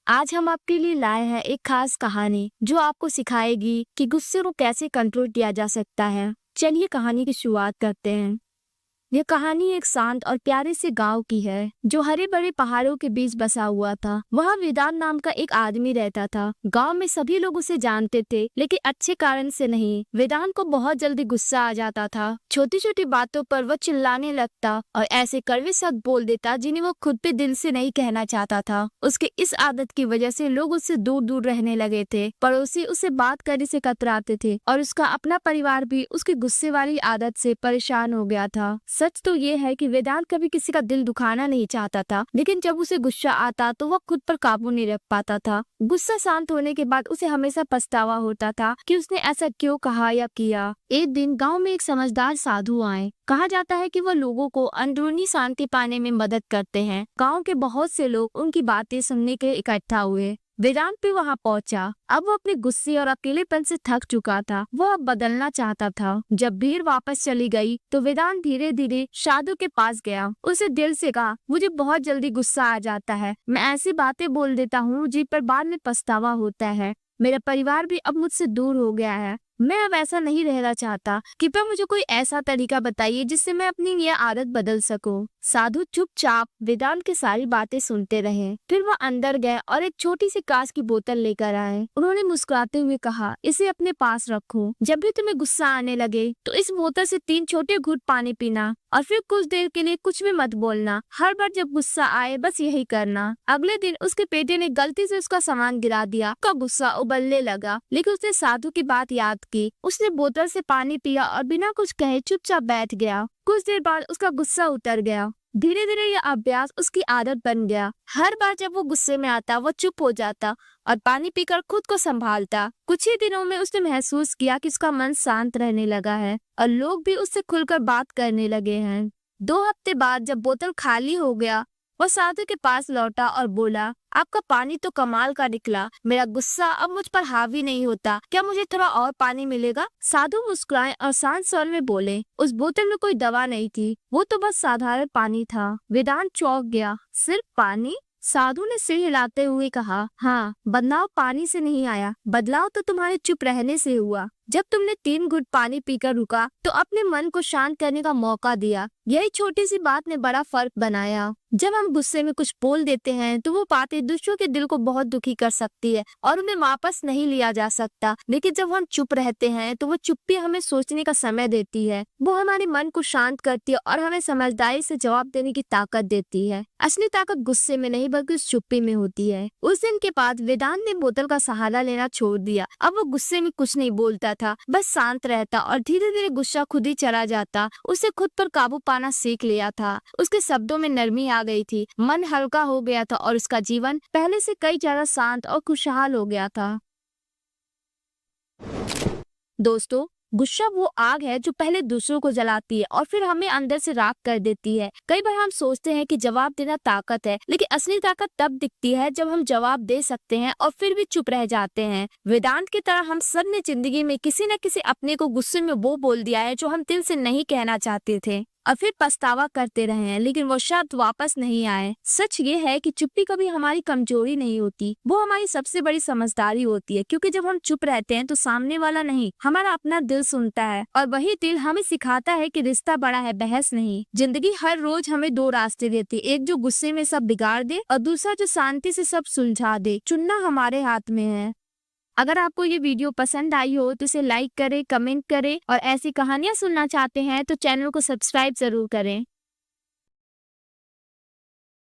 आज हम आपके लिए लाए हैं एक खास कहानी जो आपको सिखाएगी कि गुस्से को कैसे कंट्रोल किया जा सकता है। चलिए कहानी की शुरुआत करते हैं। यह कहानी एक शांत और प्यारे से गांव की है जो हरे भरे पहाड़ों के बीच बसा हुआ था। वहाँ वेदांत नाम का एक आदमी रहता था। गांव में सभी लोग उसे जानते थे, लेकिन अच्छे कारण से नहीं। वेदांत को बहुत जल्दी गुस्सा आ जाता था। छोटी छोटी बातों पर वह चिल्लाने लगता और ऐसे कड़वे शब्द बोल देता जिन्हें वो खुद पे दिल से नहीं कहना चाहता था। उसके इस आदत की वजह से लोग उससे दूर दूर रहने लगे थे। पड़ोसी उससे बात करने से कतराते थे और उसका अपना परिवार भी उसकी गुस्से वाली आदत से परेशान हो गया था। सच तो ये है कि वेदांत कभी किसी का दिल दुखाना नहीं चाहता था, लेकिन जब उसे गुस्सा आता तो वह खुद पर काबू नहीं रख पाता था। गुस्सा शांत होने के बाद उसे हमेशा पछतावा होता था कि उसने ऐसा क्यों कहा या किया। एक दिन गांव में एक समझदार साधु आए। कहा जाता है कि वह लोगों को अंदरूनी शांति पाने में मदद करते हैं। गांव के बहुत से लोग उनकी बातें सुनने के इकट्ठा हुए। वेदांत भी वहां पहुंचा। अब वो अपने गुस्से और अकेलेपन से थक चुका था। वह अब बदलना चाहता था। जब भीड़ वापस चली गई तो वेदांत धीरे धीरे साधु के पास गया। उसे दिल से कहा, मुझे बहुत जल्दी गुस्सा आ जाता है। मैं ऐसी बातें बोल देता हूँ जिन पर बाद में पछतावा होता है। मेरा परिवार भी अब मुझसे दूर हो गया है। मैं अब ऐसा नहीं रहना चाहता। कृपया मुझे कोई ऐसा तरीका बताइए जिससे मैं अपनी यह आदत बदल सकूं। साधु चुपचाप वेदांत की सारी बातें सुनते रहे। फिर वह अंदर गए और एक छोटी सी कांच की बोतल लेकर आए। उन्होंने मुस्कुराते हुए कहा, इसे अपने पास रखो। जब भी तुम्हें गुस्सा आने लगे तो इस बोतल से 3 छोटे घूंट पानी पीना और फिर कुछ देर के लिए कुछ भी मत बोलना। हर बार जब गुस्सा आए बस यही करना। अगले दिन उसके बेटे ने गलती से उसका सामान गिरा दिया। उसका गुस्सा उबलने लगा, लेकिन उसने साधु की बात याद की। उसने बोतल से पानी पिया और बिना कुछ कहे चुपचाप बैठ गया। कुछ देर बाद उसका गुस्सा उतर गया। धीरे धीरे यह अभ्यास उसकी आदत बन गया। हर बार जब वो गुस्से में आता वो चुप हो जाता और पानी पीकर खुद को संभालता। कुछ ही दिनों में उसने महसूस किया कि उसका मन शांत रहने लगा है और लोग भी उससे खुलकर बात करने लगे हैं। 2 हफ्ते बाद जब बोतल खाली हो गया, वह साधु के पास लौटा और बोला, आपका पानी तो कमाल का निकला। मेरा गुस्सा अब मुझ पर हावी नहीं होता। क्या मुझे थोड़ा और पानी मिलेगा? साधु मुस्कुराए और शांत स्वर में बोले, उस बोतल में कोई दवा नहीं थी, वो तो बस साधारण पानी था। वेदांत चौंक गया। सिर्फ पानी? साधु ने सिर हिलाते हुए कहा, हाँ, बदलाव पानी से नहीं आया, बदलाव तो तुम्हारे चुप रहने से हुआ। जब तुमने 3 घूंट पानी पीकर रुका तो अपने मन को शांत करने का मौका दिया। यही छोटी सी बात ने बड़ा फर्क बनाया। जब हम गुस्से में कुछ बोल देते हैं तो वो बातें दूसरों के दिल को बहुत दुखी कर सकती है और उन्हें वापस नहीं लिया जा सकता। लेकिन जब हम चुप रहते हैं तो वो चुप्पी हमें सोचने का समय देती है। वो हमारे मन को शांत करती है और हमें समझदारी से जवाब देने की ताकत देती है। असली ताकत गुस्से में नहीं बल्कि उस चुप्पी में होती है। उस दिन के बाद वेदांत ने बोतल का सहारा लेना छोड़ दिया। अब वो गुस्से में कुछ नहीं बोलता था, बस शांत रहता और धीरे धीरे गुस्सा खुद ही चला जाता। उसे खुद पर काबू पाना सीख लिया था। उसके शब्दों में नरमी आ गई थी, मन हल्का हो गया था और उसका जीवन पहले से कई ज्यादा शांत और खुशहाल हो गया था। दोस्तों, गुस्सा वो आग है जो पहले दूसरों को जलाती है और फिर हमें अंदर से राख कर देती है। कई बार हम सोचते हैं कि जवाब देना ताकत है, लेकिन असली ताकत तब दिखती है जब हम जवाब दे सकते हैं और फिर भी चुप रह जाते हैं। वेदांत की तरह हम सब ने जिंदगी में किसी न किसी अपने को गुस्से में वो बोल दिया है जो हम दिल से नहीं कहना चाहते थे और फिर पछतावा करते रहे हैं, लेकिन वो शब्द वापस नहीं आए। सच ये है कि चुप्पी कभी हमारी कमजोरी नहीं होती, वो हमारी सबसे बड़ी समझदारी होती है। क्योंकि जब हम चुप रहते हैं तो सामने वाला नहीं, हमारा अपना दिल सुनता है और वही दिल हमें सिखाता है कि रिश्ता बड़ा है, बहस नहीं। जिंदगी हर रोज हमें 2 रास्ते देती है, एक जो गुस्से में सब बिगाड़ दे और दूसरा जो शांति से सब सुलझा दे। चुनना हमारे हाथ में है। अगर आपको ये वीडियो पसंद आई हो तो इसे लाइक करें, कमेंट करें और ऐसी कहानियां सुनना चाहते हैं तो चैनल को सब्सक्राइब जरूर करें।